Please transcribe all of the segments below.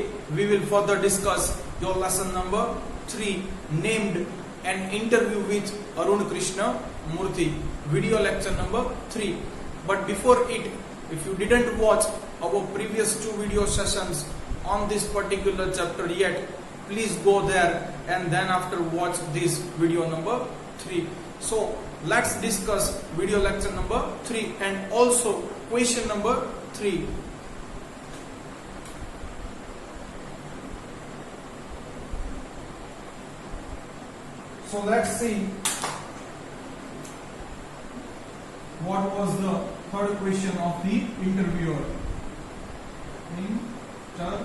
Today we will further discuss your lesson number 3 named an interview with Arun Krishna Murthy, video lecture number 3. But before it, if you didn't watch our previous 2 video sessions on this particular chapter yet, please go there and then after watch this video number 3. So let's discuss video lecture number 3 and also question number 3. So let's see what was the third question of the interviewer. Interviewer.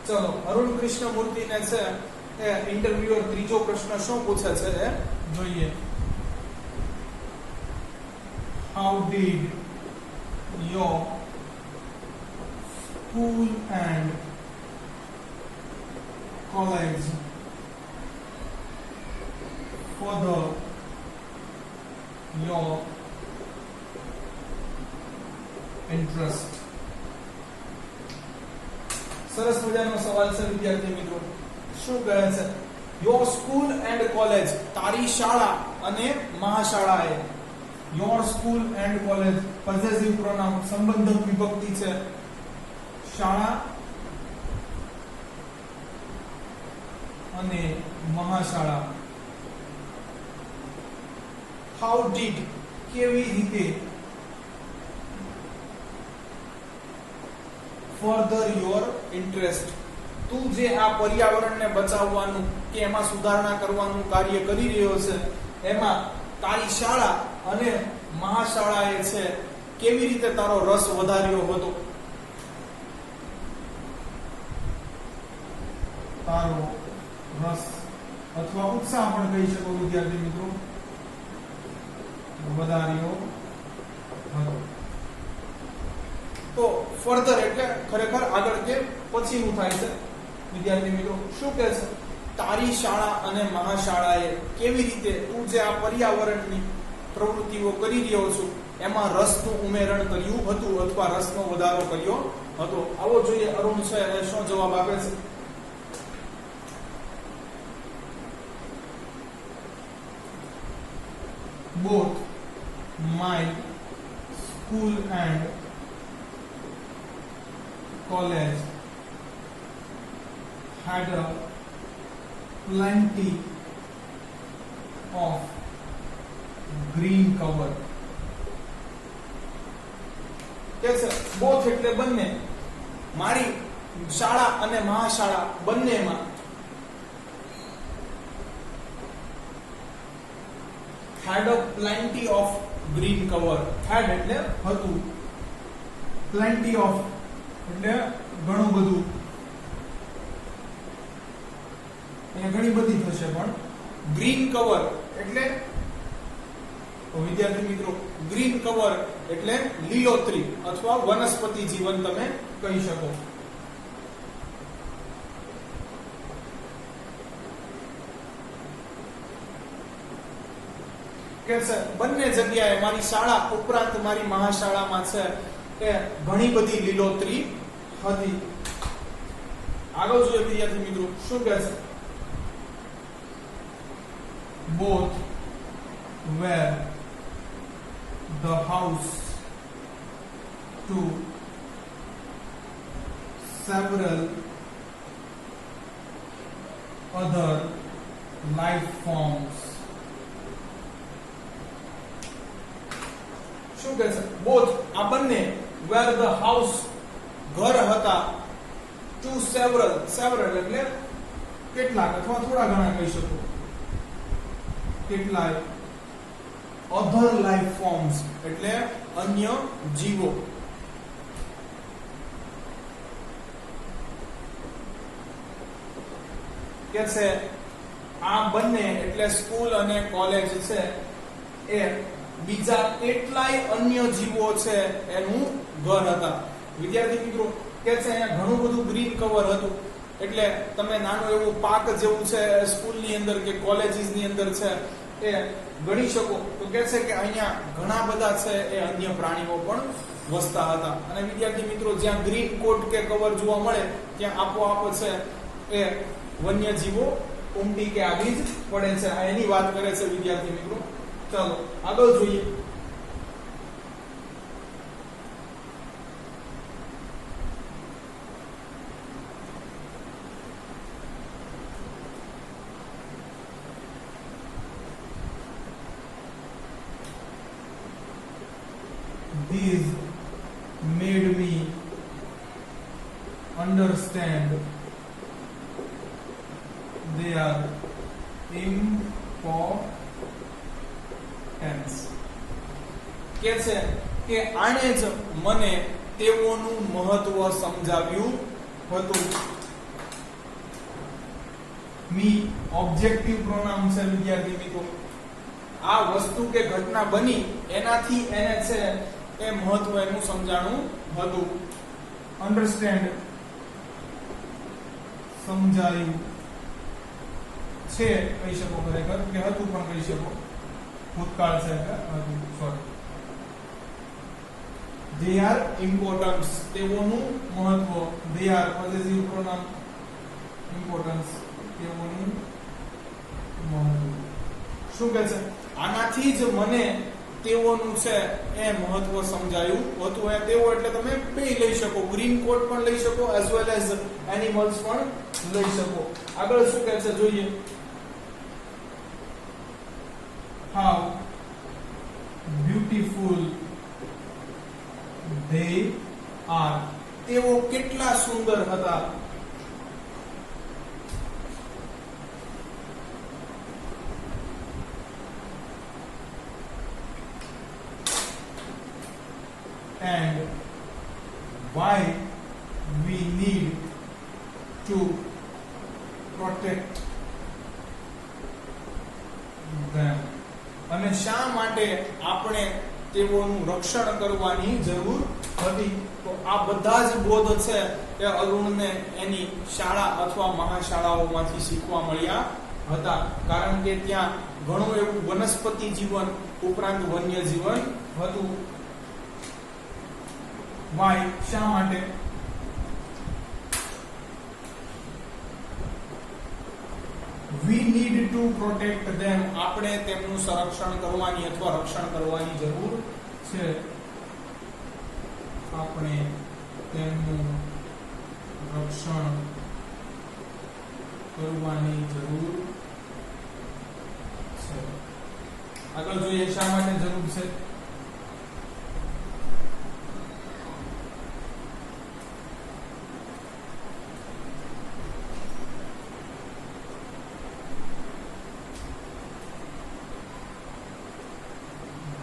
चलो अरुण कृष्ण मूर्ति ने છે એ interviewer ત્રીજો પ્રશ્ન શું પૂછે છે એ જોઈએ. How did your school and college further your interest? સરસ મજાનો સવાલ છે વિદ્યાર્થી મિત્રો. શું કહે છે? યોર સ્કૂલ એન્ડ કોલેજ, તારી શાળા અને મહાશાળાએ. Your school and college possessive pronoun, સંબંધક વિભક્તિ છે. શાળા અને મહાશાળા. હાઉ ડીડ, કેવી રીતે. ફર્ધર યોર ઇન્ટરેસ્ટ, તું જે આ પર્યાવરણને બચાવવાનું કે એમાં સુધારણા કરવાનું કાર્ય કરી રહ્યો છે એમાં તારી શાળા અને મહાશાળાએ છે કેવી રીતે તારો રસ વધાર્યો હતો. તારો રસ અથવા ઉત્સાહ પણ કહી શકો વિદ્યાર્થી મિત્રો, વધાર્યો હતો. તો ફર્ધર એટલે ખરેખર આગળ કે પછીનું થાય છે વિદ્યાર્થી મિત્રો. શું કહે છે? તારી શાળા અને મહાશાળાએ કેવી રીતે તું જે આ પર્યાવરણની પ્રવૃત્તિઓ કરી રહ્યો છું એમાં રસનું ઉમેરણ કર્યું હતું અથવા રસનો વધારો કર્યો હતો. આવો જોઈએ અરુણ છે એ શું જવાબ આપે છે. Both my school and college had a plenty of green cover. कैसे? both એટલે બંને. મારી શાળા અને મહાશાળા બંનેમાં had a plenty of green cover. had એટલે હતું, plenty of એટલે ઘણું બધું, અહીંયા ઘણી બધી થશે પણ ગ્રીન કવર એટલે વિદ્યાર્થી મિત્રો ગ્રીન કવર એટલે લીલોતરી અથવા વનસ્પતિ જીવન તમે કહી શકો. કે છે બંને જગ્યાએ મારી શાળા ઉપરાંત મારી મહાશાળામાં છે કે ઘણી બધી લીલોતરી હતી. આગળ જોઈએ વિદ્યાર્થી મિત્રો શું કહે છે. both were the house to several other life forms. શું કહે છે? both આ બંને were the house ઘર હતા to several એટલે કેટલાક અથવા થોડા ઘણા કહી શકો, કેટલાય other life forms એટલે અન્ય જીવો. કે છે આ બંને એટલે સ્કૂલ અને કોલેજ છે એ બીજા કેટલાય અન્ય જીવો છે એનું ઘર હતા. વિદ્યાર્થી મિત્રો કે છે અહીંયા ઘણું બધું ગ્રીન કવર હતું એટલે તમે નાનું એવું પાર્ક જેવું છે સ્કૂલની અંદર કે કોલેજીસની અંદર છે એ ગણી શકો તો કે છે કે અહીંયા ઘણા બધા છે એ અન્ય પ્રાણીઓ પણ વસતા હતા. અને વિદ્યાર્થી મિત્રો જ્યાં ગ્રીન કોટ કે કવર જોવા મળે ત્યાં આપોઆપ છે એ વન્યજીવો ઉમટી કે આવી જ પડે છે. આ એની વાત કરે છે વિદ્યાર્થી મિત્રો. ચાલો આગળ જોઈએ. These made me understand their importance. કે છે કે આણે જ મને તેઓનું મહત્વ સમજાવ્યું હતું. મી ઓબ્જેક્ટિવ પ્રોનાઉન છે વિદ્યાર્થી મિત્રો. આ વસ્તુ કે ઘટના બની એનાથી એને છે એ મહત્વ એનું સમજાણું હતું. અન્ડરસ્ટેન્ડ સમજાયું છે કહી શકો, ખરેખર કે હતું પણ કહી શકો, ભૂતકાળ છે કે હતું. સોરી. they are important, તેઓનું મહત્વ. they are positive pronoun, importance તેઓનું મહત્વ. શું કહે છે? આનાથી જ મને તેઓનું છે એ મહત્વ સમજાયું હતું. એ તેઓ એટલે તમે બે લઈ શકો, ગ્રીન કોટ પણ લઈ શકો એઝ વેલ એઝ એનિમલ્સ પણ લઈ શકો. આગળ શું કહે છે જોઈએ. how beautiful they are, તેઓ કેટલા સુંદર હતા. and why we need to protect them, અને શા માટે આપણે તેઓનું રક્ષણ કરવાની જરૂર હતી. તો આ બધા જ બોધ છે એ અરુણને એની શાળા અથવા મહાશાળાઓમાંથી શીખવા મળ્યા હતા. કારણ કે ત્યાં ઘણું એવું વનસ્પતિ જીવન ઉપરાંત વન્ય જીવન હતું. Why? શા માટે? We need to protect them, આપણે તેમનું સંરક્ષણ કરવાની અથવા રક્ષણ કરવાની જરૂર છે. આપણે તેમનું રક્ષણ કરવાની જરૂર છે. આગળ જોઈએ શા માટે જરૂર છે.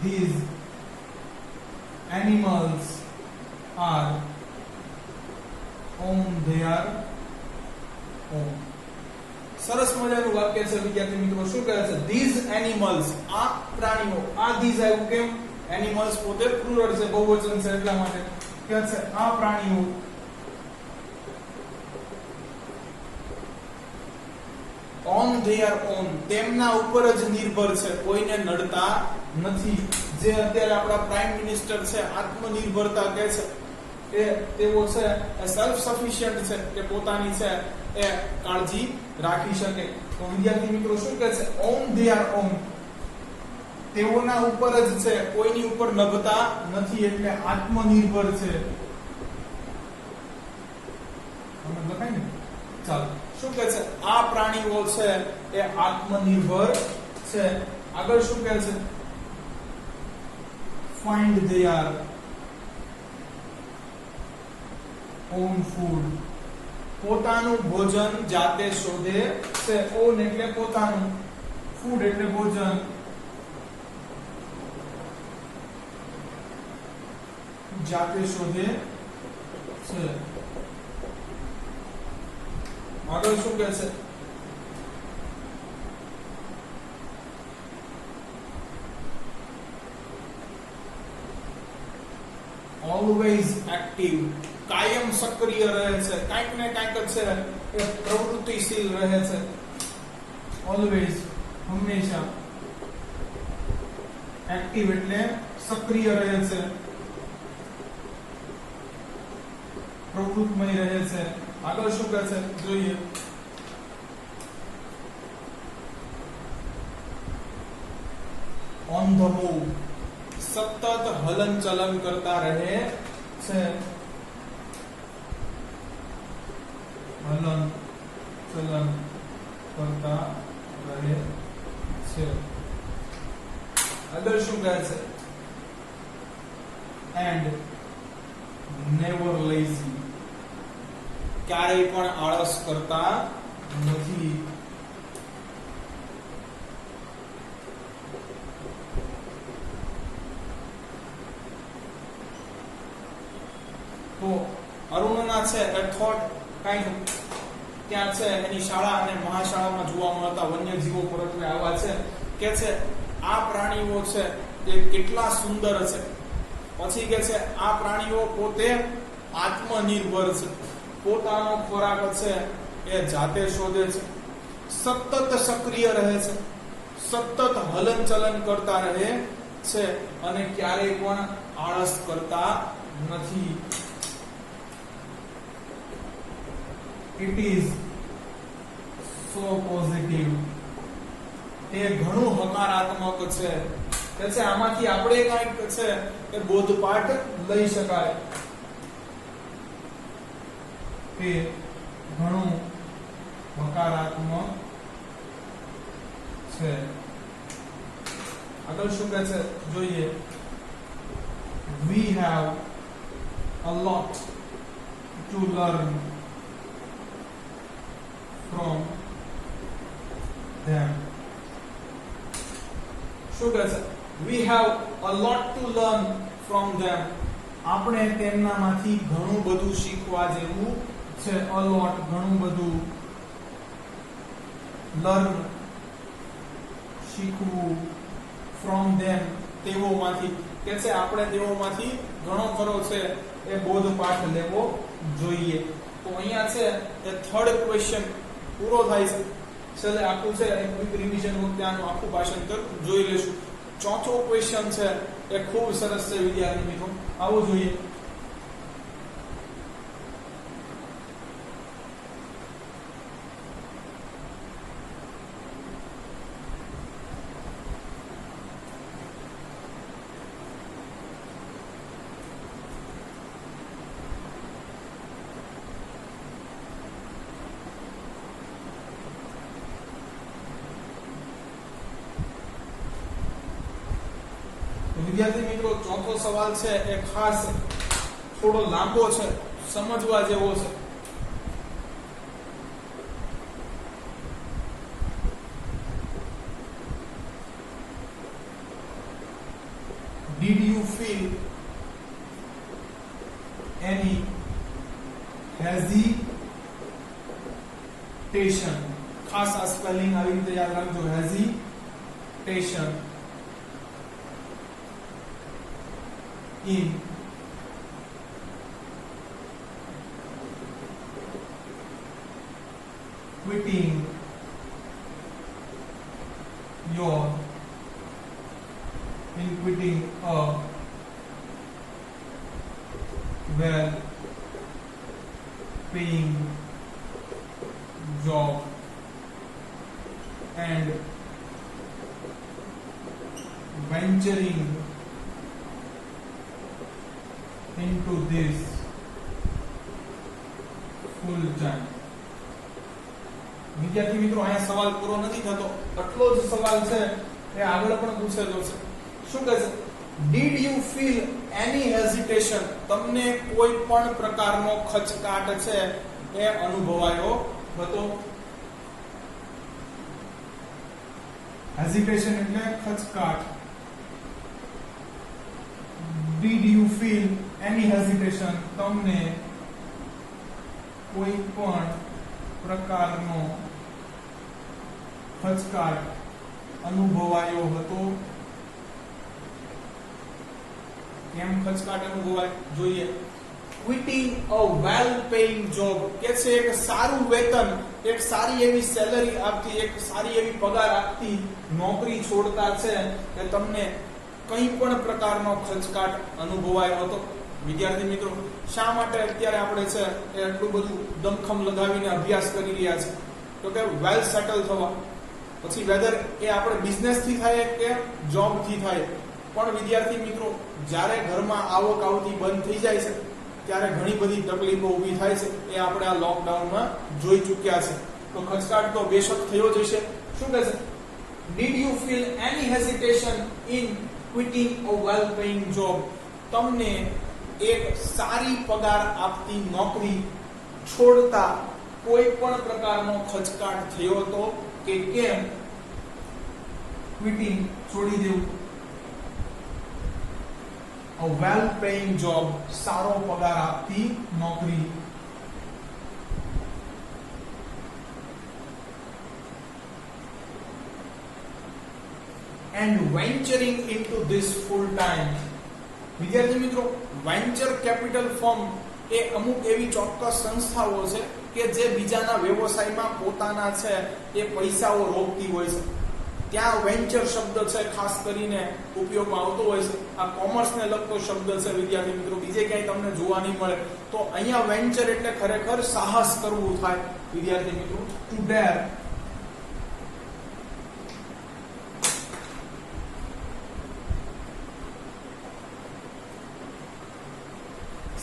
These animals are on their own. સરસ મજાનું વાક્ય છે વિદ્યાર્થી મિત્રો. શું કહે છે? These animals, આ પ્રાણીઓ. આ these આવ્યું કેમ? animals પોતે પ્લુરલ છે, બહુવચન છે, એટલા માટે કહે છે આ પ્રાણીઓ on their own, તેમના ઉપર જ નિર્ભર છે, કોઈને નડતા નથી. જે અત્યારે આપણા પ્રાઇમ મિનિસ્ટર છે આત્મનિર્ભરતા કહે છે કે તેઓ છે એ સેલ્ફ સફિશિયન્ટ છે, કે પોતાની છે એ કાળજી રાખી શકે. તો વિદ્યાર્થી મિત્રો શું કહે છે? on their own, તેઓના ઉપર જ છે, કોઈની ઉપર નભતા નથી, એટલે આત્મનિર્ભર છે. તમને લખાય ને? ચાલો શું કહે છે? આ પ્રાણીઓ છે એ આત્મનિર્ભર છે. આગળ શું કહે છે? find their own food, પોતાનું ભોજન જાતે શોધે છે. own એટલે પોતાનું, food એટલે ભોજન, જાતે શોધે છે. આગળ શું કહે છે? always active, કાયમ સક્રિય રહે છે, કાંઈક ને કાંઈક છે એ પ્રવૃત્તિશીલ રહે છે. always હંમેશા એક્ટિવ એટલે સક્રિય રહે છે, પ્રવૃત્તિમય રહે છે. આગળ શું કહે છે જોઈએ. ઓન ધ મૂવ, સતત હલન ચલન કરતા રહે છે, હલન ચલન કરતા રહે છે. આગળ શું કહે છે. એન્ડ નેવર લેઝી, ક્યારેય પણ આળસ કરતા નથી. તો અરુણના છે એ થોટ કાઈન્ડ ત્યાં છે એની શાળા અને મહાશાળામાં જોવા મળતા વન્યજીવો પરત્વે આવા છે કે છે આ પ્રાણીઓ છે એ કેટલા સુંદર છે. પછી કે છે આ પ્રાણીઓ પોતે આત્મનિર્ભર છે, પોતાનો ખોરાક છે એ જાતે શોધે છે, સતત સક્રિય રહે છે, સતત હલનચલન કરતા રહે છે અને ક્યારેય પણ આળસ કરતા નથી. It is so positive, એ ઘણું હકારાત્મક છે. કે છે આમાંથી આપણે કંઈક છે એ બોધપાઠ લઈ શકાય કે ઘણું હકારાત્મક છે. આગળ શું કહે છે જોઈએ. We have a lot to learn from them. શું કહે છે. We have a lot to learn from them. આપણે તેમનામાંથી ઘણું બધું શીખવા જેવું છે. a lot ઘણું બધું, learn શીખવું, from them તેઓમાંથી, કે છે આપણે તેઓમાંથી ઘણો ખરો છે એ બોધપાઠ લેવો જોઈએ. તો અહીંયા છે એ થર્ડ ક્વેશ્ચન પૂરો થાય છે. છેલ્લે આખું છે એક ક્વિક રિવિઝન વખતે આનું આખું ભાષાંતર જોઈ લેશું. ચોથો ક્વેશ્ચન છે એ ખૂબ સરસ છે વિદ્યાર્થી મિત્રો, આવો જોઈએ. વિદ્યાર્થી મિત્રો ચોથો સવાલ છે એ ખાસ થોડો લાંબો છે, સમજવા જેવો છે. Did you feel any hesitation? ખાસ આ સ્પેલિંગ આવી રીતે યાદ રાખજો. hesitation in quitting a well paying job and venturing into this full time. વિદ્યાર્થી મિત્રો અહીંયા સવાલ પૂરો નથી થતો, આટલો જ સવાલ છે એ આગળ પણ પૂછેલો છે. શું કહે છે. Did you feel any hesitation? તમને કોઈ પણ પ્રકારનો ખચકાટ છે એ અનુભવાયો હતો? હેઝિટેશન એટલે ખચકાટ. Did you feel any hesitation? તમને કોઈ પણ પ્રકારનો ખચકાટ અનુભવાયો હતો? કેમ ખચકાટ અનુભવાય જોઈએ. Quitting a well paying job, કે છે એક સારું વેતન, એક સારી એવી સેલરી આપતી, એક સારી એવી પગાર આપતી નોકરી છોડતા છે કે તમને કંઈ પણ પ્રકારનો ખચકાટ અનુભવાયો હતો? વિદ્યાર્થી મિત્રો, શા માટે અત્યારે આપણે છે એ એટલું બધું દમખમ લગાવીને અભ્યાસ કરી રહ્યા છે? તો કે વેલ સેટલ થવા. પછી વેધર એ આપણે બિઝનેસ થી થાય કે જોબ થી થાય, પણ વિદ્યાર્થી મિત્રો જ્યારે ઘરમાં આવક આવતી બંધ થઈ જાય છે ત્યારે ઘણી બધી તકલીફો ઊભી થાય છે. એ આપણે આ લોકડાઉનમાં જોઈ ચૂક્યા છે. તો ખચકાટ તો બેશક થયો જ હશે. શું કહે છે? Did you feel any hesitation in quitting a well-paying job? તમને એક સારી પગાર આપતી નોકરી છોડતા કોઈ પણ પ્રકારનો ખચકાટ થયો હતો કે કેમ? ક્વિટિંગ, છોડી દેવું. A well-paying job, સારો પગાર આપતી નોકરી. And venturing into this full time. વિદ્યાર્થી મિત્રો, વેન્ચર કેપિટલ ફર્મ એ અમુક એવી ચોક્કસ સંસ્થાઓ છે કે જે બીજાના વ્યવસાયમાં પોતાના છે એ પૈસાઓ રોકતી હોય છે. ત્યાં વેન્ચર શબ્દ છે ખાસ કરીને ઉપયોગમાં આવતો હોય છે. આ કોમર્સને લગતો શબ્દ છે વિદ્યાર્થી મિત્રો, બીજે ક્યાંય તમને જોવા નહીં મળે. તો અહીંયા વેન્ચર એટલે ખરેખર સાહસ કરવું થાય વિદ્યાર્થી મિત્રો. ટુ ડેર,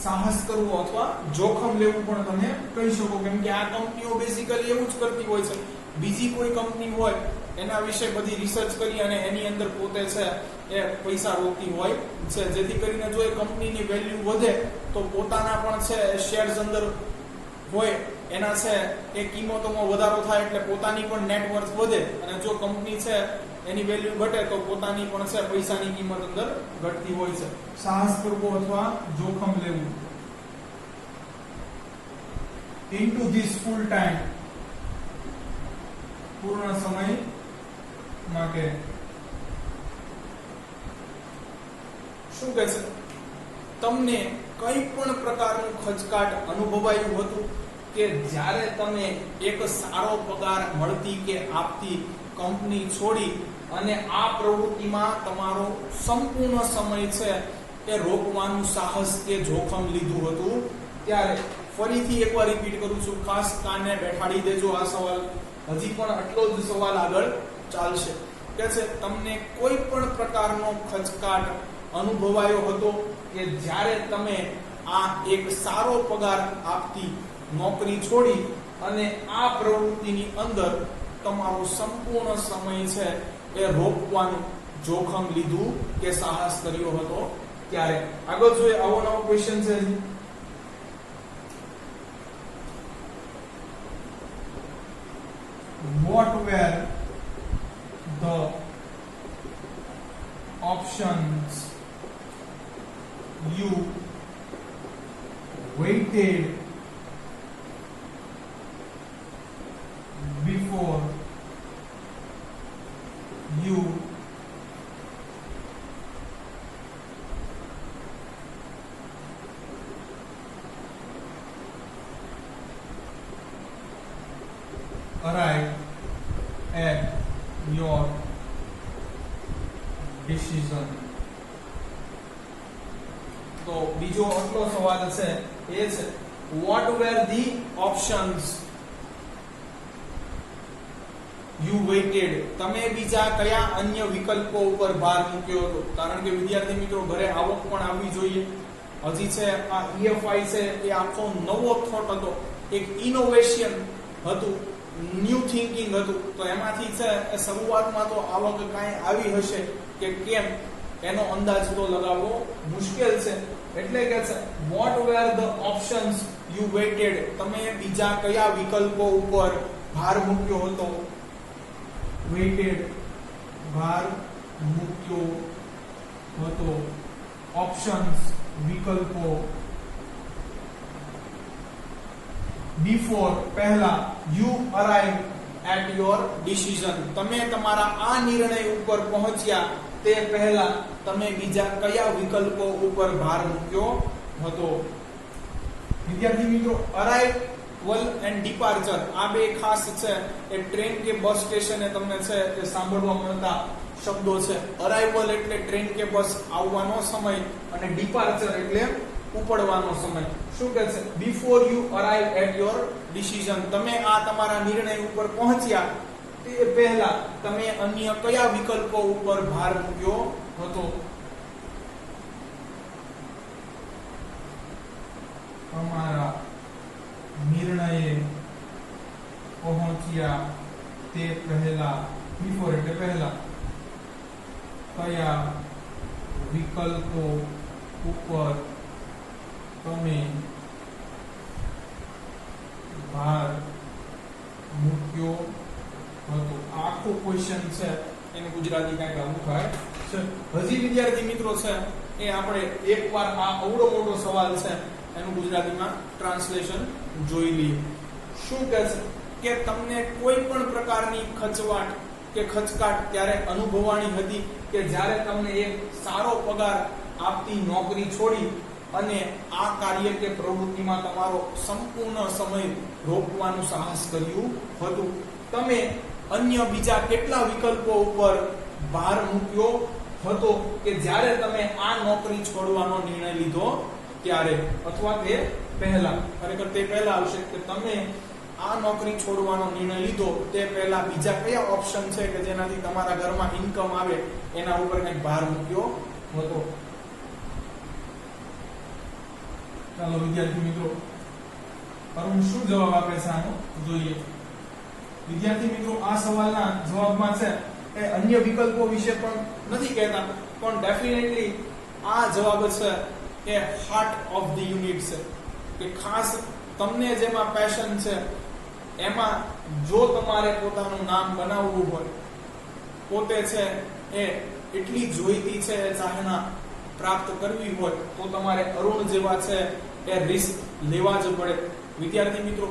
સાહસ કરવું અથવા જોખમ લેવું પણ તમે કહી શકો, કેમ કે આ કંપનીઓ બેઝિકલી એવું જ કરતી હોય છે. બીજી કોઈ કંપની હોય એના વિશે બધી રિસર્ચ કરી અને એની અંદર પોતે છે એ પૈસા રોકતી હોય છે, જેથી કરીને જો એ કંપનીની વેલ્યુ વધે તો પોતાના પણ છે શેર્સ અંદર હોય એના છે એ કિંમતોમાં વધારો થાય એટલે પોતાની પણ નેટવર્થ વધે, અને જો કંપની છે એની વેલ્યુ ઘટે તો પોતાની પણ છે પૈસાની કિંમત અંદર ઘટતી હોય છે. સાહસ કરવું અથવા જોખમ લેવું. into this full time, પૂર્ણ સમય માટે. શું કહે છે? તમને કઈ પણ પ્રકારનું ખચકાટ અનુભવાયું હતું કે જ્યારે તમે એક સારો પગાર મળતી કે આપતી કંપની છોડી અને આ પ્રવૃત્તિમાં તમારો સંપૂર્ણ સમય છે એ રોકવાનું સાહસ કે જોખમ લીધું હતું ત્યારે? ફરીથી એકવાર રિપીટ કરું છું, ખાસ કાને બેઠાડી દેજો આ સવાલ, હજી પણ આટલો જ સવાલ આગળ ચાલશે. કે છે તમને કોઈ પણ પ્રકારનો ખચકાટ અનુભવાયો હતો કે જ્યારે તમે આ એક સારો પગાર આપતી નોકરી છોડી અને આ પ્રવૃત્તિની અંદર તમારો સંપૂર્ણ સમય છે એ રોકવાનું જોખમ લીધું કે સાહસ કર્યો હતો ત્યારે? આગળ જોઈએ, આવો નવો ક્વેશ્ચન છે. What were the options you waited before you arrive at your decision? તો બીજો આટલો સવાલ છે એ છે what were the options you waited? તમે બીજા કયા અન્ય વિકલ્પો ઉપર ભાર મૂક્યો હતો? કારણ કે વિદ્યાર્થી મિત્રો ઘરે આવક પણ આવવી જોઈએ. હજી છે આ EFI છે એ આખો નવો થોટ હતો, એક ઇનોવેશન હતું, ન્યુ થિંકિંગ હતું. તો એમાંથી છે શરૂઆતમાં તો આવક કાંઈ આવી હશે કે કેમ એનો અંદાજ તો લગાવવો મુશ્કેલ છે. એટલે કે છે what were the options you waited? તમે બીજા કયા વિકલ્પો ઉપર ભાર મૂક્યો હતો? waited, ભાર મૂક્યો હતો. ઓપ્શન્સ, વિકલ્પો. before, પહેલા. you arrive at your decision, તમે તમારા આ નિર્ણય ઉપર પહોંચ્યા તે પહેલા તમે બીજા કયા વિકલ્પો ઉપર ભાર મૂક્યો હતો? વિદ્યાર્થી મિત્રો, અરાઇવલ એન્ડ ડિપાર્ચર આ બે ખાસ છે એ ટ્રેન કે બસ સ્ટેશને તમને છે એ સાંભળવા મળતા શબ્દો છે. અરાઇવલ એટલે ટ્રેન કે બસ આવવાનો સમય અને ડિપાર્ચર એટલે ઉપડવાનો સમય. શું કહે છે? Before you arrive at your decision, તમે આ તમારા નિર્ણય ઉપર પહોંચ્યા તે પહેલા તમે અન્ય કયા વિકલ્પો ઉપર ભાર મૂક્યો હતો? તમારા નિર્ણયે પહોંચ્યા તે પહેલા, બિફોર એટલે પહેલા, કયા વિકલ્પો ઉપર તમે ભાર મૂક્યો હતો? આખો ક્વેશ્ચન છે એનું ગુજરાતી કાંઈક આવું થાય છે. હજી વિદ્યાર્થી મિત્રો છે એ આપણે એકવાર આ અવડો મોટો સવાલ છે એનું ગુજરાતીમાં ટ્રાન્સલેશન જોઈ લઈએ. શું કહે છે કે તમને કોઈ પણ પ્રકારની ખચવાટ કે ખચકાટ ત્યારે અનુભવવાની હતી કે જ્યારે તમને એક સારો પગાર આપતી નોકરી છોડી અને આ કાર્ય કે પ્રવૃત્તિમાં તમારો સંપૂર્ણ સમય રોકવાનું સાહસ કર્યું હતું? તમે અન્ય બીજા કેટલા વિકલ્પો ઉપર ભાર મૂક્યો હતો કે જ્યારે તમે આ નોકરી છોડવાનો નિર્ણય લીધો ત્યારે, અથવા તે પહેલા? ખરેખર તે પહેલા આવશે કે તમે આ નોકરી છોડવાનો નિર્ણય લીધો તે પહેલા બીજા કયા ઓપ્શન છે કે જેનાથી તમારા ઘરમાં ઇન્કમ આવે એના ઉપર કંઈક ભાર મૂક્યો હતો? ચાલો વિદ્યાર્થી મિત્રો, અરુણ શું જવાબ આપે છે આનો જોઈએ. વિદ્યાર્થી મિત્રો, આ સવાલના જવાબમાં છે એ અન્ય વિકલ્પો વિશે પણ નથી કહેતા, પણ ડેફિનેટલી આ જવાબ છે એ હાર્ટ ઓફ ધ યુનિટ છે કે ખાસ તમને જેમાં પેશન છે એમાં જો તમારે પોતાનું નામ બનાવવું હોય, પોતે છે એ એટલી જોઈતી છે એ ચાહના પ્રાપ્ત કરવી હોય તો તમારે અરુણ જેવા છે એ રિસ્ક લેવા જ પડે. વિદ્યાર્થી મિત્રો,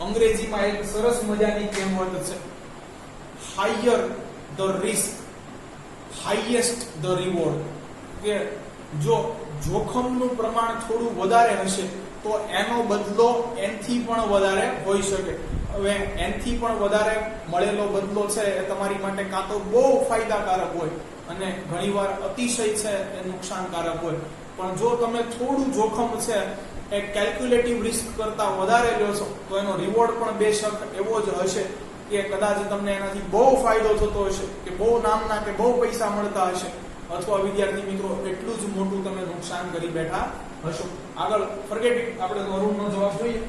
અંગ્રેજીમાં એક સરસ મજાની કહેવત છે, higher the risk highest the reward, કે જો જોખમનું પ્રમાણ થોડું વધારે હશે તો એનો બદલો એનથી પણ વધારે હોઈ શકે. હવે એનથી પણ વધારે મળેલો બદલો છે એ તમારી માટે કાં તો બહુ ફાયદાકારક હોય અને ઘણીવાર અતિશય છે એ નુકસાનકારક હોય. પણ જો તમે થોડું જોખમ છે એ કેલ્ક્યુલેટિવ રિસ્ક કરતા વધારે લ્યો છો તો એનો રિવોર્ડ પણ બેશક એવો જ હશે કે કદાચ તમને એનાથી બહુ ફાયદો થતો હશે કે બહુ નામના કે બહુ પૈસા મળતા હશે, અથવા વિદ્યાર્થી મિત્રો એટલું જ મોટું તમે નુકસાન કરી બેઠા હશો. આગળ ફોરગેટ ઇટ, આપણે તો અરુણનો જવાબ જોઈએ.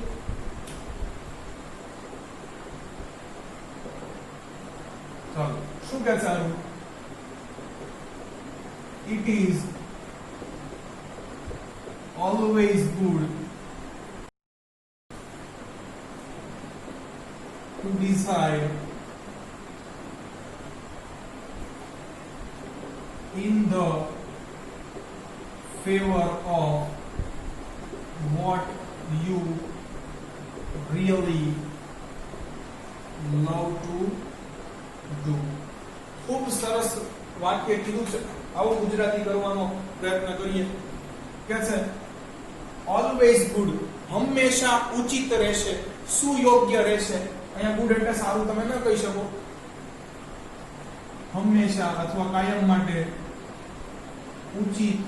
ચાલો શું કહે છે Arun? It is always good to decide in the favor of what you really love to do. ખૂબ સરસ વાક્ય કીધું છે. આવું ગુજરાતી કરવાનો પ્રયત્ન કરીએ. કે છે ઓલવેઝ ગુડ, હંમેશા ઉચિત રહેશે, સુયોગ્ય રહેશે. અહીંયા ગુડ એટલે સારું તમે ન કહી શકો, હંમેશા અથવા કાયમ માટે ઉચિત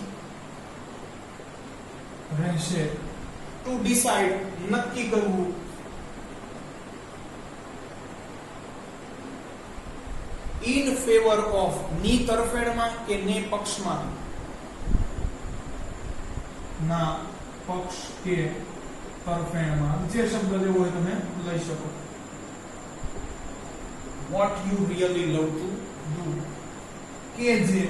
રહેશે. ટુ ડિસાઇડ, નક્કી કરવું. ઇન ફેવર ઓફ, ની તરફેણમાં કે ને પક્ષમાં, ના પક્ષ કે તરફેણમાં, જે શબ્દ લેવો હોય તમે લઈ શકો. what you really love to do, કે જે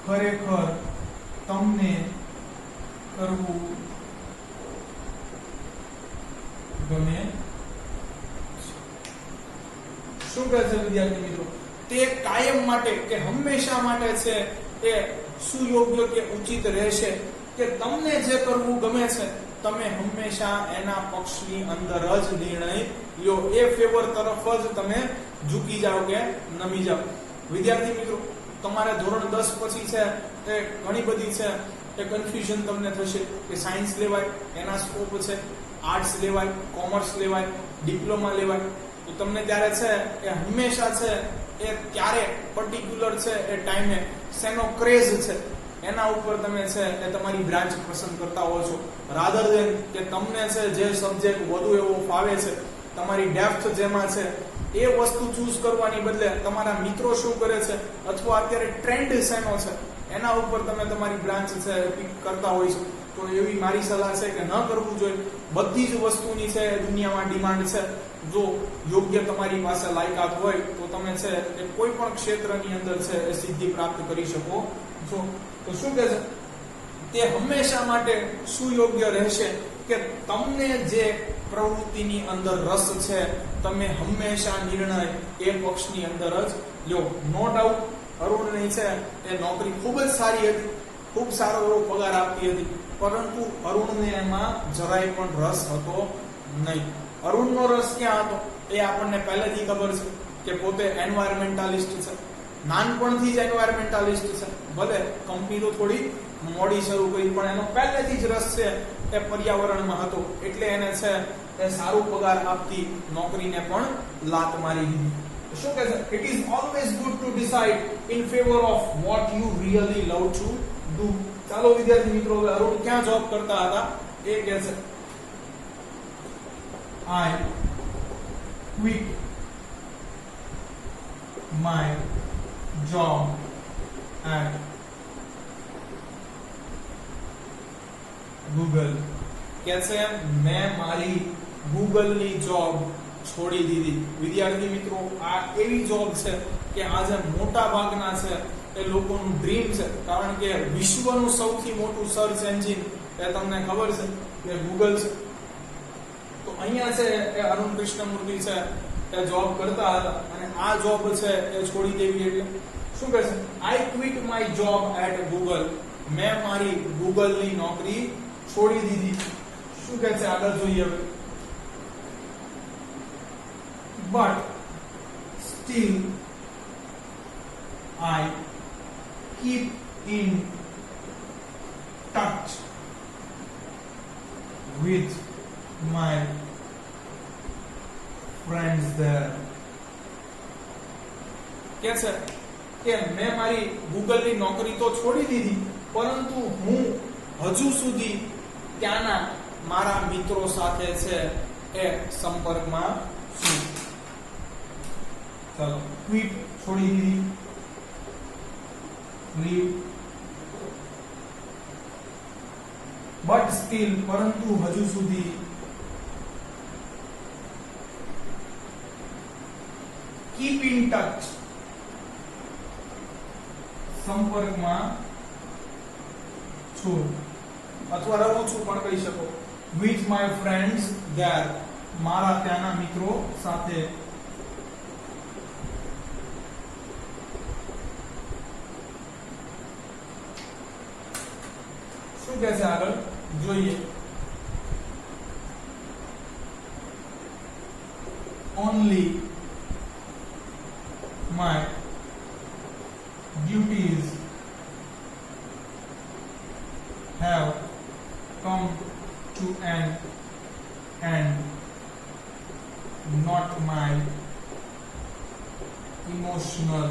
ખરેખર તમને કરવું ગમે. શું કહે છે વિદ્યાર્થી મિત્રો? તે કાયમ માટે કે હંમેશા માટે છે એ સુયોગ્ય કે ઉચિત રહેશે કે તમને જે કરવું ગમે છે તમે હંમેશા એના પક્ષની અંદર જ નિર્ણય લ્યો, એ ફેવર તરફ જ તમે ઝૂકી જાઓ કે નમી જાઓ. વિદ્યાર્થી મિત્રો, તમારે ધોરણ 10 પછી છે એ ઘણી બધી છે એ કન્ફ્યુઝન તમને થશે કે સાયન્સ લેવાય, એના સ્કોપ છે, આર્ટ્સ લેવાય, કોમર્સ લેવાય, ડિપ્લોમા લેવાય. તો તમને ત્યારે છે એ હંમેશા છે એ ત્યારે પર્ટિક્યુલર છે એ ટાઈમે શેનો ક્રેઝ છે એના ઉપર તમે છે એ તમારી બ્રાન્ચ પસંદ કરતા હો છો, રાધર દેન કે તમને છે જે સબ્જેક્ટ વધુ એવો ફાવે છે, તમારી ડેપ્થ જેમાં છે એ વસ્તુ ચૂઝ કરવાની બદલે તમારા મિત્રો શું કરે છે અથવા અત્યારે ટ્રેન્ડ શેનો છે એના ઉપર તમે તમારી બ્રાન્ચ છે પિક કરતા હોય છો. તો એવી મારી સલાહ છે કે ન કરવું જોઈએ. બધી જ વસ્તુની છે દુનિયામાં ડિમાન્ડ છે. જો યોગ્ય તમારી પાસે લાયકાત હોય તો તમે છે એ કોઈ પણ ક્ષેત્રની અંદર છે એ સિદ્ધિ પ્રાપ્ત કરી શકો છો. તો શું કહે છે તે હંમેશા માટે સુયોગ્ય રહેશે કે તમને જે પ્રવૃત્તિની અંદર રસ છે તમે હંમેશા નિર્ણય એ પક્ષની અંદર જ લો. નો ડાઉટ અરુણની છે એ નોકરી ખૂબ જ સારી હતી, ખૂબ સારો એવો પગાર આપતી હતી, પરંતુ અરુણને એમાં જરાય પણ રસ હતો નહીં. અરુણનો રસ ક્યાં હતો એ આપણને પહેલેથી ખબર છે કે પોતે એન્વાયરમેન્ટાલિસ્ટ છે, નાનપણથી જ એન્વાયરમેન્ટાલિસ્ટ છે. ભલે કંપની તો થોડી મોડી શરૂ કરી પણ એનો પહેલેથી જ રસ છે એ પર્યાવરણમાં હતો, એટલે એને છે એ સારું પગાર આપતી નોકરીને પણ લાત મારી દીધી. શું કહે છે? It is always good to decide in favour of what you really love to do. ચાલો વિદ્યાર્થી મિત્રો, હવે અરુણ ક્યાં જોબ કરતા હતા એ કહે છે I quit my job at Google. કે છે મેં મારી ગૂગલની જોબ છોડી દીધી. વિદ્યાર્થી મિત્રો, આ એવી જોબ છે કે આજે મોટા ભાગના છે એ લોકોનું ડ્રીમ છે, કારણ કે વિશ્વનું સૌથી મોટું સર્ચ એન્જિન એ તમને ખબર છે કે ગૂગલ છે. તો અહીંયા છે એ અરુણ કૃષ્ણમૂર્તિ છે એ જોબ કરતા હતા અને આ જોબ છે એ છોડી દેવી. એટલે શું કહે છે? I quit my job at Google. મેં મારી ગૂગલની નોકરી છોડી દીધી. શું કહે છે આગળ જોઈએ હવે. But still I keep in touch with my friends there. કે છે કે મેં મારી ગૂગલની નોકરી તો છોડી દીધી, પરંતુ હું હજુ સુધી ત્યાંના મારા મિત્રો સાથે છે એ સંપર્કમાં છું. ચાલો, ક્વિટ છોડી દીધી, લીવ, બટ સ્ટીલ પરંતુ હજુ સુધી, કીપ ઇન ટચ સંપર્કમાં છું અથવા રહું છું પણ કહી શકો. વિથ માય ફ્રેન્ડ્સ ધેર મારા ત્યાંના મિત્રો સાથે. શું કહે છે આગળ જોઈએ. only my duties have come to an end, not my emotional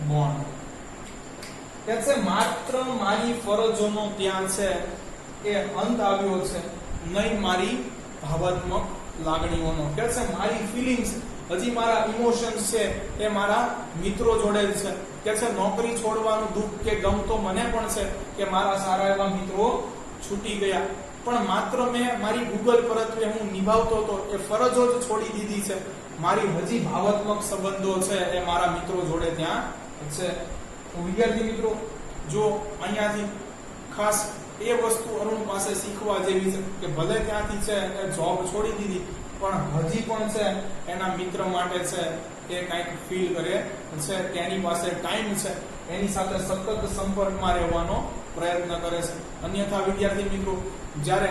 bond. કે છે માત્ર મારી ફરજોનો ત્યાં છે એ અંત આવ્યો છે, નહીં મારી ભાવાત્મક લાગણીઓનો. કે છે મારી ફિલિંગ્સ, હજી મારા ઇમોશન્સ છે એ મારા મિત્રો જોડે જ છે. કે છે નોકરી છોડવાનું દુઃખ કે ગમ તો મને પણ છે કે મારા સારા એવા મિત્રો છૂટી ગયા, પણ માત્ર મેં મારી ગૂગલ પરત્વે હું નિભાવતો હતો એ ફરજો જ છોડી દીધી છે. મારી હજી ભાવાત્મક સંબંધો છે એ મારા મિત્રો જોડે ત્યાં છે. તો વિદ્યાર્થી મિત્રો, જો અહીંયાથી ખાસ એ વસ્તુ અરુણ પાસે શીખવા જેવી છે કે ભલે ત્યાંથી છે એ જોબ છોડી દીધી, પણ હજી પણ છે એના મિત્ર માટે છે એ કંઈક ફીલ કરે છે, તેની પાસે ટાઈમ છે, એની સાથે સતત સંપર્કમાં રહેવાનો પ્રયત્ન કરે છે. અન્યથા વિદ્યાર્થી મિત્રો, જ્યારે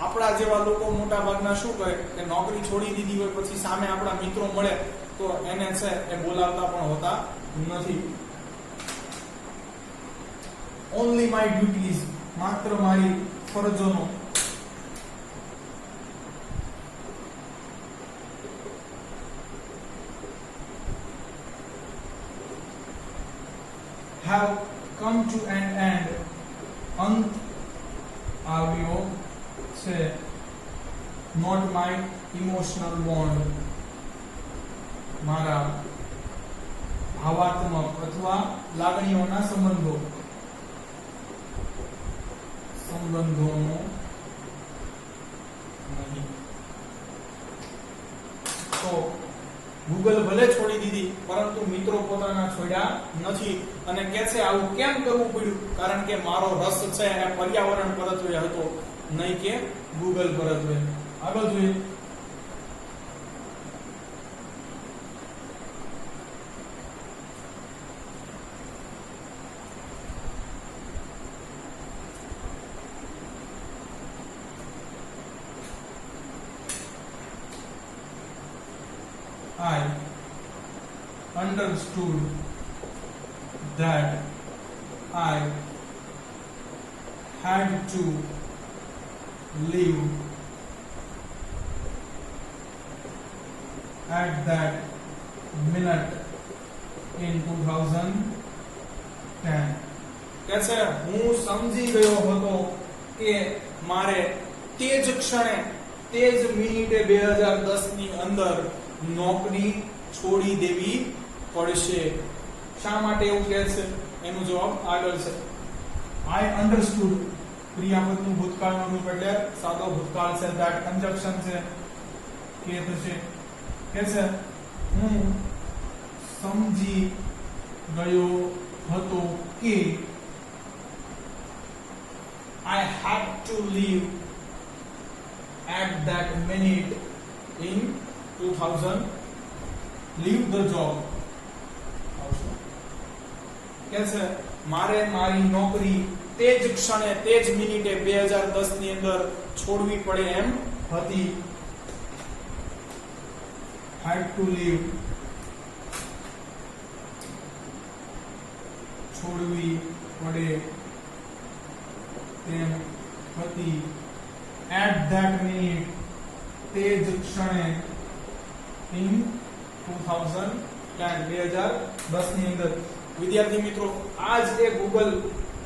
આપણા જેવા લોકો મોટા ભાગના શું કરે કે નોકરી છોડી દીધી હોય પછી સામે આપણા મિત્રો મળે તો એને છે એ બોલાવતા પણ હોતા નથી. only my duties માત્ર મારી ફરજોનો come to an end, અંત આવ્યો છે. Not my emotional bond, મારા ભાવાત્મક અથવા લાગણીઓના સંબંધોનો નહીં. તો ગૂગલ ભલે છોડી દીધી પરંતુ મિત્રો પોતાના છોડ્યા નથી અને કહે છે આવું કેમ કરવું પડ્યું? કારણ કે મારો રસ છે એ પર્યાવરણ પરત્વે હતો, નહીં કે ગૂગલ પરત્વે. આગળ જોઈએ. I understood that I had to leave at that minute in 2010. कैसे હું સમજી ગયો હતો કે મારે તે જ ક્ષણે તે જ મિનિટે 2010 ની અંદર નોકરી છોડી દેવી પડશે. શા માટે એવું કહે છે? એનો જવાબ આગળ છે. I understood ક્રિયાપદનું ભૂતકાળનું રૂપ એટલે સાદો ભૂતકાળ છે. that કંજક્શન છે કે થશે. કે છે હું સમજી ગયો હતો કે I had to leave at that minute in 2000, leave the job. कैसे मारे मारी नौकरी તે જ ક્ષણે તે જ મિનિટે 2010 ની અંદર છોડવી પડે એમ હતી. had to leave છોડવી પડે તેમ હતી. at that minute તે જ ક્ષણે in 2010 ની અંદર. વિદ્યાર્થી મિત્રો, આ જ એ ગૂગલ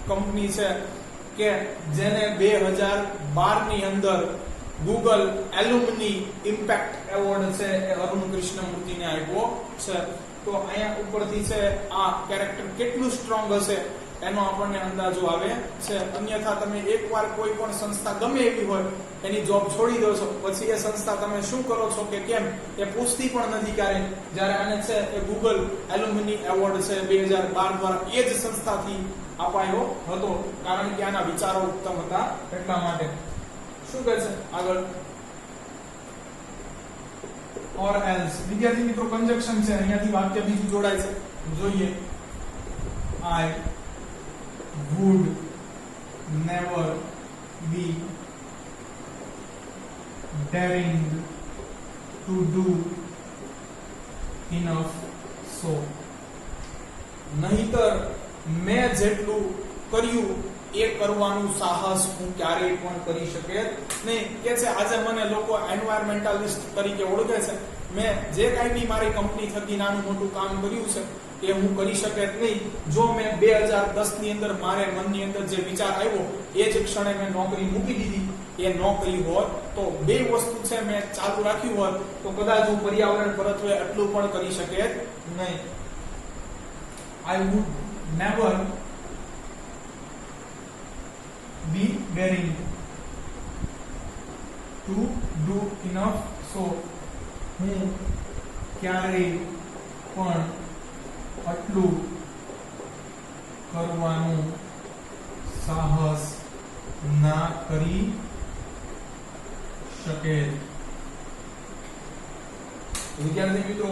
કંપની છે કે જેને 2012 ની અંદર ગૂગલ એલ્યુમની ઇમ્પેક્ટ એવોર્ડ છે એ અરુણ કૃષ્ણમૂર્તિને આપ્યો છે. તો અહીંયા ઉપરથી છે આ કેરેક્ટર કેટલું સ્ટ્રોંગ હશે એનો આપણને અંદાજો આવે છે. અન્યથા તમે એકવાર કોઈ પણ સંસ્થા ગમે એવી હોય એની જોબ છોડી દો છો, પછી એ સંસ્થા તમે શું કરો છો કે કેમ એ પૂછતી પણ નથી ક્યારે. જ્યારે આને છે એ ગૂગલ એલ્યુમની એવોર્ડ છે 2012 દ્વારા એ જ સંસ્થાથી અપાયો હતો, કારણ કે આના વિચારો ઉત્તમ હતા એટલા માટે. શું કહે છે આગળ? or else. વિદ્યાર્થી મિત્રો, કંજક્શન છે, અહીંયાથી વાક્ય બીજું જોડાય છે. જોઈએ. I would never be daring to do enough so. નહીતર મેં જેટલું કર્યું એ કરવાનું સાહસ હું ક્યારેય પણ કરી શકે નહીં. કે છે આજે મને લોકો એન્વાયરમેન્ટાલિસ્ટ તરીકે ઓળખે છે. મેં જે કાંઈ બી મારી કંપની થકી નાનું મોટું કામ કર્યું છે એ હું કરી શકે જ નહીં જો મેં 2010 ની અંદર મારે મનની અંદર જે વિચાર આવ્યો એ જ ક્ષણે મેં નોકરી મૂકી દીધી એ ન કરી હોત તો બે વસ્તુ છે મેં ચાલુ રાખ્યું હોત તો કદાચ હું પર્યાવરણ પરત્વે એટલું પણ કરી શકે જ નહીં. I would never be daring to do enough so. હું ક્યારેય પણ આટલું કરવાનું સાહસ ના કરી શકે. વિદ્યાર્થી મિત્રો,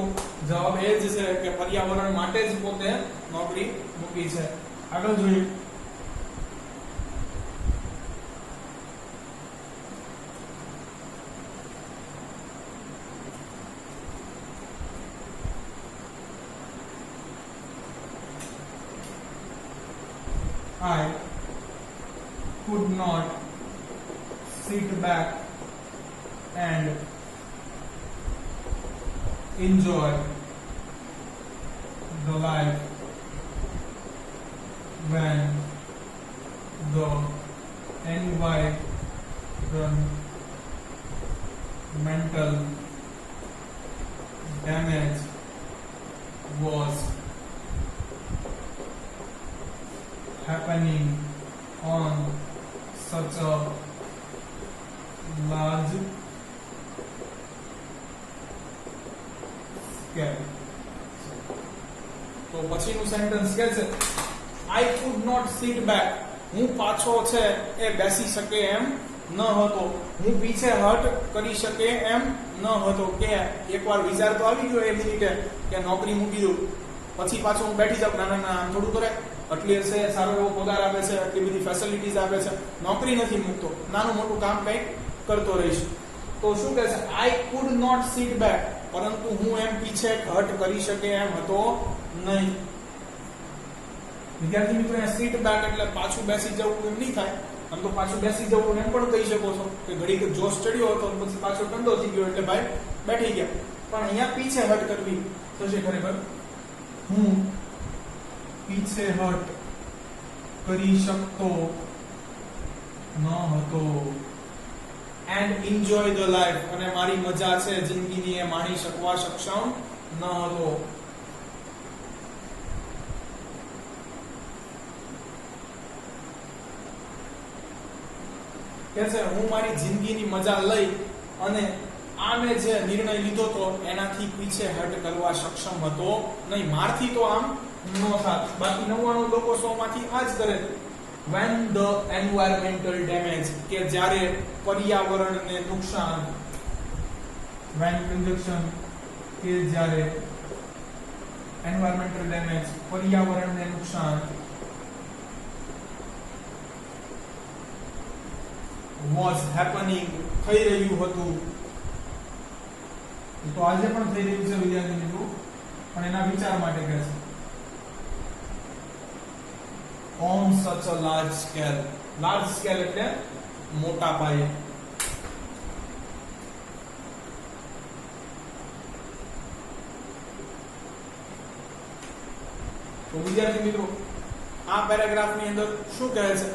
જવાબ એ જ છે કે પર્યાવરણ માટે જ પોતે નોકરી મૂકી છે. આગળ જોઈએ. I could not sit back and enjoy the life when the environmental damage was happening on such a large scale. તો પછીનું સેન્ટેન્સ કહે છે I could not sit back. હું પાછો છે એ બેસી શકે એમ ન હતો. હું પીછે હટ કરી શકે એમ ન હતો. કે એકવાર વિચાર તો આવી ગયો એ મિનિટે કે નોકરી મૂકી દઉં, પછી પાછો હું બેઠી જાઉં, ના ના ના આમ થોડું કરે, આટલી હશે, સારો એવો પગાર આપે છે, આટલી બધી ફેસિલિટીઝ આપે છે, નોકરી નથી મૂકતો, નાનું મોટું કામ કંઈક કરતો રહીશ. તો શું કહે છે I could not sit back, પરંતુ હું એમ પીછે હટ કરી શકે એમ હતો નહીં. વિદ્યાર્થી મિત્રો, સીટ બેક એટલે પાછું બેસી જવું એમ નહીં થાય. આમ તો પાછું બેસી જવું એમ પણ કહી શકો છો કે ઘડીક જોશ ચડ્યો હતો પછી પાછો ઠંડો થઈ ગયો એટલે ભાઈ બેઠી ગયા. પણ અહીંયા પીછે હટ કરવી થશે ખરેખર. હું પીછે હટ કરી શકતો ન હતો. એન્ડ એન્જોય ધ લાઈફ, અને મારી મજા છે જિંદગીની એ માણી શકવા સક્ષમ ન હતો. કે છે હું મારી જિંદગીની મજા લઈ અને આ મેં જે નિર્ણય લીધો તો એનાથી પીછે હટ કરવા સક્ષમ હતો નહીં. મારથી તો આમ ન થાત. બાકી 99 લોકો 100 માંથી આ જ કરે. when the environmental damage, કે જ્યારે પર્યાવરણને નુકસાન, when conjunction કે જ્યારે environmental damage પર્યાવરણને નુકસાન was happening થઈ રહ્યું હતું. તો આજે પણ થઈ રહ્યું છે વિદ્યાર્થી મિત્રો, પણ એના વિચાર માટે કહે છે on such a large scale. large scale એટલે મોટા પાયે. તો વિદ્યાર્થી મિત્રો, આ પેરેગ્રાફની અંદર શું કહે છે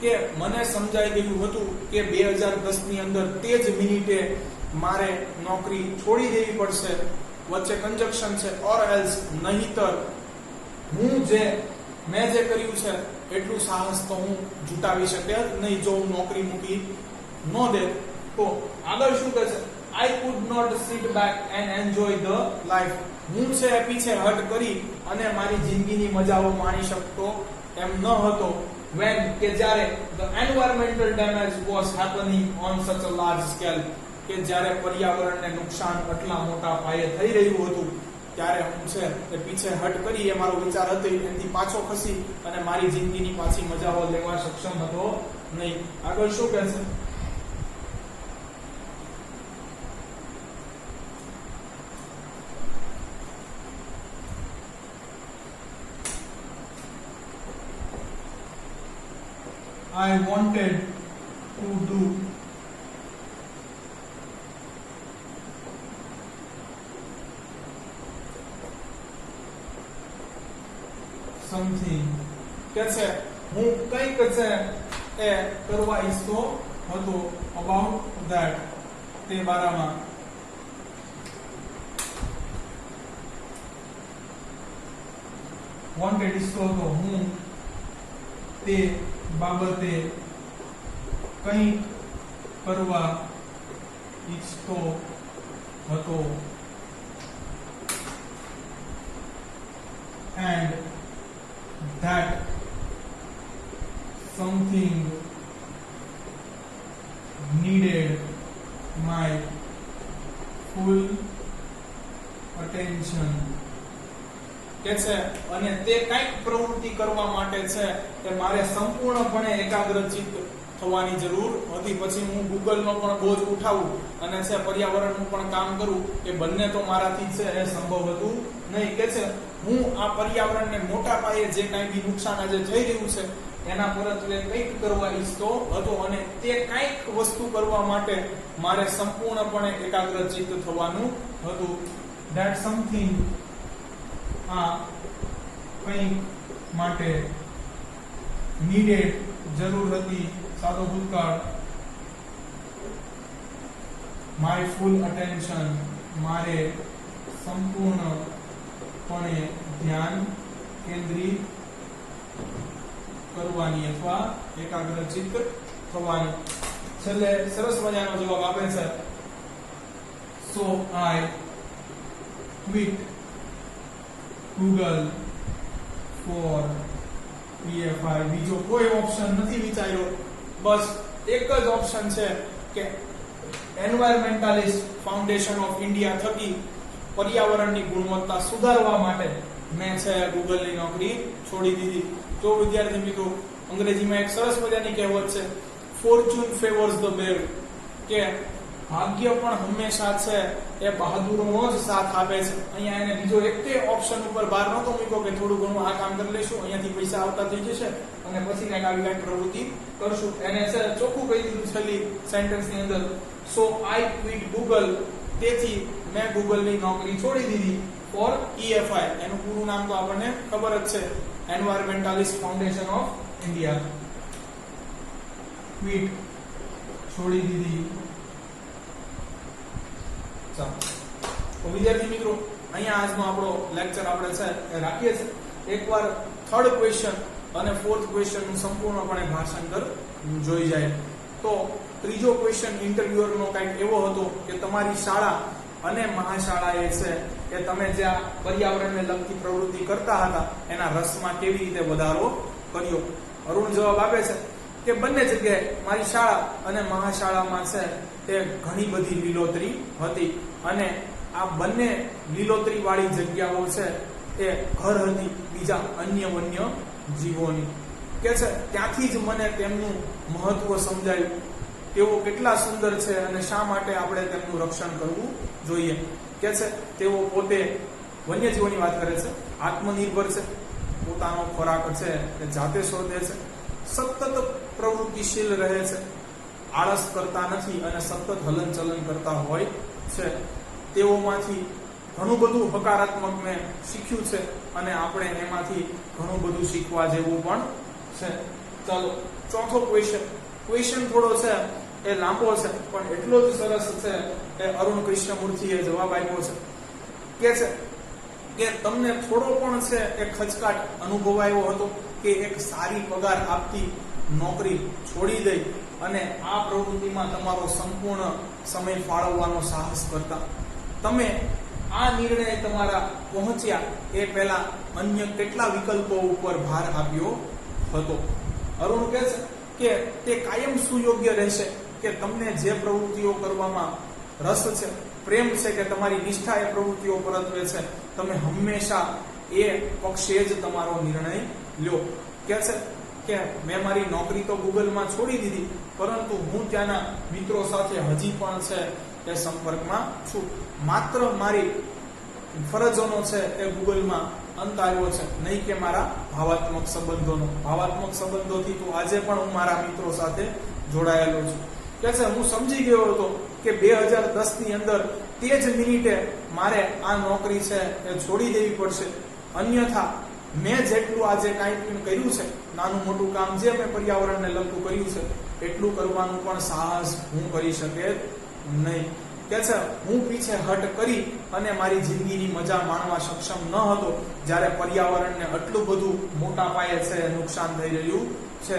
કે મને સમજાઈ ગયું હતું કે 2010 ની અંદર તે જ મિનિટે મારે નોકરી છોડી દેવી પડશે. વચ્ચે કંજક્શન છે ઓર એલ્સ, નહીતર હું મેં જે કર્યું છે એટલું સાહસ તો હું જુટાવી શકે નહીં જો હું નોકરી મૂકી ન દે. તો આગળ શું કહે છે I could not sit back and enjoy the life. હું છે પીછે હટ કરી અને મારી જિંદગીની મજાઓ માણી શકતો એમ ન હતો. when, કે જ્યારે the environmental damage was happening on such a large scale, કે જ્યારે પર્યાવરણને નુકસાન આટલા મોટા પાયે થઈ રહ્યું હતું ત્યારે હું છે એ પીછે હટ કરી, એ મારો વિચાર હતો, એનાથી પાછો ખસી અને મારી જિંદગીની પાછી મજાઓ લેવા સક્ષમ હતો નહીં. આગળ શું કહે છે I wanted to do something, કે છે હું કંઈક છે એ કરવા ઈચ્છતો હતો about that, તે બારામાં. wanted ઈચ્છતો હતો, હું તે બાબતે કંઈક કરવા ઈચ્છતો હતો. and that something needed my full attention, કે છે અને તે કંઈક પ્રવૃત્તિ કરવા માટે છે કે મારે સંપૂર્ણપણે એકાગ્રચિત્ત થવાની જરૂર હતી. પછી હું ગૂગલનો પણ બોજ ઉઠાવું અને છે પર્યાવરણનું પણ કામ કરું, એ બંને તો મારાથી છે એ સંભવ હતું નહીં. કે છે હું આ પર્યાવરણને મોટા પાયે જે કાંઈ બી નુકસાન આજે થઈ રહ્યું છે એના પરત્વે કંઈક કરવા ઈચ્છતો હતો અને તે કંઈક વસ્તુ કરવા માટે મારે સંપૂર્ણપણે એકાગ્રચિત્ત થવાનું હતું. that something, આ કંઈક માટે નીડેડ જરૂર હતી, સાદો ભૂતકાળ, માય ફૂલ અટેન્શન મારે સંપૂર્ણપણે ધ્યાન કેન્દ્રિત કરવાની અથવા એકાગ્રચિત્ત થવાની. છેલ્લે સરસ મજાનો જવાબ આપે છે, સો I quit Google four EFI. બીજો કોઈ ઓપ્શન નથી વિચાર્યો, બસ એક જ ઓપ્શન છે કે એન્વાયરમેન્ટાલિસ્ટ ફાઉન્ડેશન ઓફ ઇન્ડિયા થકી પર્યાવરણની ગુણવત્તા સુધારવા માટે મેં છે ગૂગલની નોકરી છોડી દીધી. તો વિદ્યાર્થી મિત્રો, અંગ્રેજીમાં એક સરસ મજાની કહેવત છે, ફોર્ચ્યુન ફેવર્સ ધ બ્રેવ, કે ભાગ્ય પણ હંમેશા છે એ બહાદુરોનો જ સાથ આપે છે. અહીંયા એને બીજો એક ઓપ્શન ઉપર ભાર નહોતો મૂક્યો કે થોડું ઘણું આ કામ કરી લઈશું, અહીંયાથી પૈસા આવતા થઈ જશે અને પછી કંઈક આવી કંઈક પ્રવૃત્તિ કરશું. એને છે ચોખ્ખું કહી દીધું છેલ્લી સેન્ટેન્સની અંદર, સો આઈ ક્વિટ ગૂગલ, તેથી મેં ગૂગલની નોકરી છોડી દીધી ફોર EFI. એનું પૂરું નામ તો આપણને ખબર જ છે, environmentalist foundation of India. Quit છોડી દીધી. તો વિદ્યાર્થી મિત્રો, અહીંયા આજનો આપણો લેક્ચર આપણે છે એ રાખીએ છીએ. એકવાર થર્ડ ક્વેશ્ચન અને ફોર્થ ક્વેશ્ચન નું સંપૂર્ણપણે ભાષાંતર જોઈ જાય તો ત્રીજો ક્વેશ્ચન ઇન્ટરવ્યુઅરનો કંઈક એવો હતો કે તમારી શાળા અને મહાશાળાએ છે કે તમે જે આ પર્યાવરણને લગતી પ્રવૃત્તિ કરતા હતા એના રસમાં કેવી રીતે વધારો કર્યો. અરુણ જવાબ આપે છે કે બંને જગ્યાએ મારી શાળા અને મહાશાળામાં છે તે ઘણી બધી લીલોતરી હતી અને આ બંને લીલોતરી વાળી જગ્યાઓ છે એ ઘર હતી બીજા અન્ય વન્ય જીવોની. કે છે ત્યાંથી જ મને તેમનું મહત્વ સમજાયું, તેઓ કેટલા સુંદર છે અને શા માટે આપણે તેમનું રક્ષણ કરવું જોઈએ. કે છે તેઓ પોતે વન્યજીવોની વાત કરે છે, આત્મનિર્ભર છે, પોતાનો ખોરાક છે એ જાતે શોધે છે, સતત પ્રવૃત્તિશીલ રહે છે, આળસ કરતા નથી અને સતત હલનચલન કરતા હોય છે. તેઓમાંથી ઘણું બધું હકારાત્મક મેં શીખ્યું છે અને આપણે એમાંથી ઘણું બધું શીખવા જેવું પણ છે. ચાલો ચોથો ક્વેશ્ચન થોડો છે એ લાંબો છે પણ એટલો જ સરસ છે એ અરુણ કૃષ્ણમૂર્તિએ જવાબ આપ્યો છે. કે છે કે તમને થોડો પણ છે એ ખચકાટ અનુભવાયો હતો કે એક સારી પગાર આપતી નોકરી છોડી દઈ અને આ પ્રવૃત્તિમાં તમારો સંપૂર્ણ સમય ફાળવવાનો સાહસ કરતા તમે આ નિર્ણય તમારા પહોંચ્યા એ પહેલા અન્ય કેટલા વિકલ્પો ઉપર ભાર આપ્યો હતો. અરુણ કહે છે કે તે કાયમ સુયોગ્ય રહેશે કે તમને જે પ્રવૃત્તિઓ કરવામાં રસ છે, પ્રેમ છે કે તમારી નિષ્ઠા એ પ્રવૃત્તિઓ પરત્વે છે, તમે હંમેશા એ પક્ષે જ તમારો નિર્ણય લ્યો. કે છે કે મેં મારી નોકરી તો ગૂગલમાં છોડી દીધી પરંતુ હું ત્યાંના મિત્રો સાથે હજી પણ છે એ સંપર્કમાં છું. માત્ર મારી ફરજોનો છે એ ગૂગલમાં અંત આવ્યો છે, નહીં કે મારા ભાવાત્મક સંબંધોનો. ભાવાત્મક સંબંધોથી તો આજે પણ હું મારા મિત્રો સાથે જોડાયેલો છું. કે છે હું સમજી ગયો હતો કે 2010 ની અંદર તે જ મિનિટે મારે આ નોકરી છે એ છોડી દેવી પડશે, અન્યથા મેં જેટલું આજે કાંઈ પણ કર્યું છે, નાનું મોટું કામ જે મેં પર્યાવરણને લગતું કર્યું છે એટલું કરવાનું પણ સાહસ હું કરી શકે નહીં. કે છે હું પીછે હટ કરી અને મારી જિંદગીની મજા માણવા સક્ષમ ન હતો જ્યારે પર્યાવરણને આટલું બધું મોટા પાયે છે નુકસાન થઈ રહ્યું છે.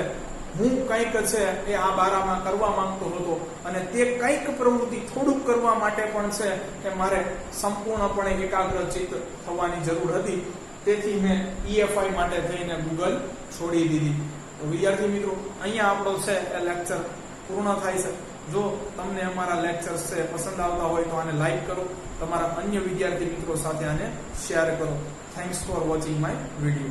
હું કંઈક છે એ આ બારામાં કરવા માંગતો હતો અને તે કંઈક પ્રવૃત્તિ થોડુંક કરવા માટે પણ છે કે મારે સંપૂર્ણપણે એકાગ્રચિત્ત થવાની જરૂર હતી. તેથી મેં EFI માટે થઈને ગૂગલ છોડી દીધી. તો વિદ્યાર્થી મિત્રો, અહીંયા આપણો છે એ લેક્ચર પૂર્ણ થાય છે. જો તમને અમારા લેક્ચર્સ છે પસંદ આવતા હોય તો આને લાઈક કરો, તમારા અન્ય વિદ્યાર્થી મિત્રો સાથે આને શેર કરો. Thanks for watching my video.